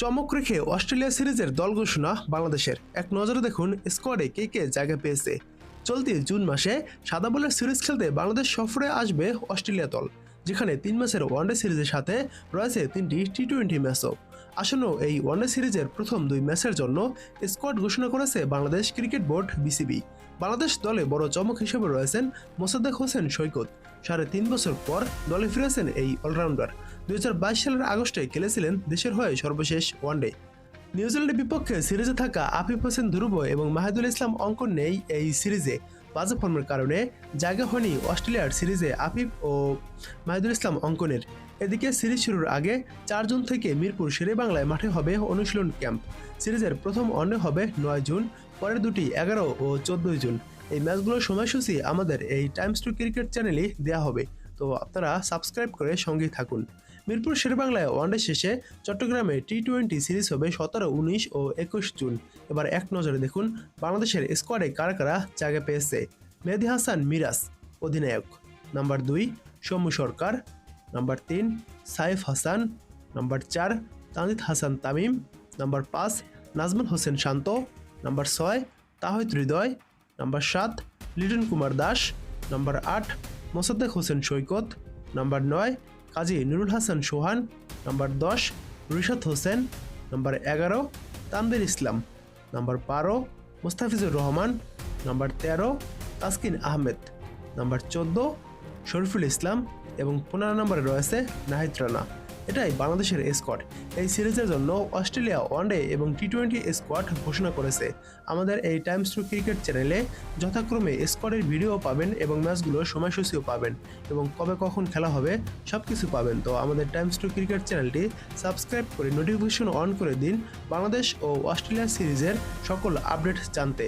চমক রেখে অস্ট্রেলিয়া সিরিজের দল ঘোষণা বাংলাদেশের। এক নজরে দেখুন স্কোয়াডে কে কে জায়গা পেয়েছে। চলতি জুন মাসে সাদা বলের সিরিজ খেলতে বাংলাদেশ সফরে আসবে অস্ট্রেলিয়া দল, যেখানে 3 ম্যাচের ওয়ানডে সিরিজের সাথে রয়েছে 3টি টি-20 ম্যাচও। আসন্ন এই ওয়ানডে সিরিজের প্রথম 2 ম্যাচের জন্য স্কোয়াড ঘোষণা করেছে Bangladesh cricket board BCB. Bangladesh দলে বড় চমক হিসেবে রয়েছেন মোসাদ্দেক হোসেন সৈকত। 3.5 বছর পর দলে ফিরেছেন এই অলরাউন্ডার। 2022 সালের আগস্টে খেলেছিলেন দেশের হয়ে সর্বশেষ ওয়ানডে। নিউজিল্যান্ডের বিপক্ষে সিরিজে থাকা আফিফ হোসেন ধ্রুব এবং মাহিদুল ইসলাম অঙ্কন নেই এই সিরিজে। বাজে ফর্মের কারণে জায়গা হয়নি অস্ট্রেলিয়ার সিরিজে আফিফ ও মাহিদুল ইসলাম অঙ্কনের। এদিকে সিরিজ শুরুর আগে 4 জুন থেকে মিরপুর শেরেবাংলায় মাঠে হবে অনুশীলন ক্যাম্প। সিরিজের প্রথম ওয়ানডে হবে 9 জুন, পরের দুটি 11 ও 14 জুন। এই ম্যাচগুলোর সময়সূচি আমাদের এই টাইমস টু ক্রিকেট চ্যানেলে দেওয়া হবে, তো আপনারা সাবস্ক্রাইব করে সঙ্গেই থাকুন। মিরপুর শেরেবাংলায় ওয়ানডে শেষে চট্টগ্রামে টি-20 সিরিজ হবে 17, 19 ও 21 জুন। এবার এক নজরে দেখুন বাংলাদেশের স্কোয়াডে কারা কারা জায়গা পেয়েছে। মেহেদী হাসান মিরাজ অধিনায়ক, number 2 Soumya Sarkar, number 3 Saif Hasan, number 4 Tanzid Hasan Tamim, number 5 Najmul Hossain Shanto, number 6 Towhid Hridoy, number 7 Litton Kumar Das, number 8 Mosaddek Hossain Saikat, number 9 Kazi Nurul Hasan Sohan, number 10 Rishad Hossain, number 11 Tanvir Islam, number 12 Mustafizur Rahman, number 13 Taskin Ahmed, number 14 Shoriful Islam এবং 15 নম্বরে রয়েছে নাহিদ রানা। এটাই বাংলাদেশের স্কোয়াড। এই সিরিজের জন্য অস্ট্রেলিয়া ওয়ানডে এবং টি-20 স্কোয়াড ঘোষণা করেছে। আমাদের এই টাইমস টু ক্রিকেট চ্যানেলে যথাক্রমে স্কোয়াডের ভিডিও পাবেন এবং ম্যাচগুলোর সময়সূচিও পাবেন এবং কবে কখন খেলা হবে সব কিছু পাবেন। তো আমাদের টাইমস টু ক্রিকেট চ্যানেলটি সাবস্ক্রাইব করে নোটিফিকেশন অন করে দিন বাংলাদেশ ও অস্ট্রেলিয়া সিরিজের সকল আপডেট জানতে।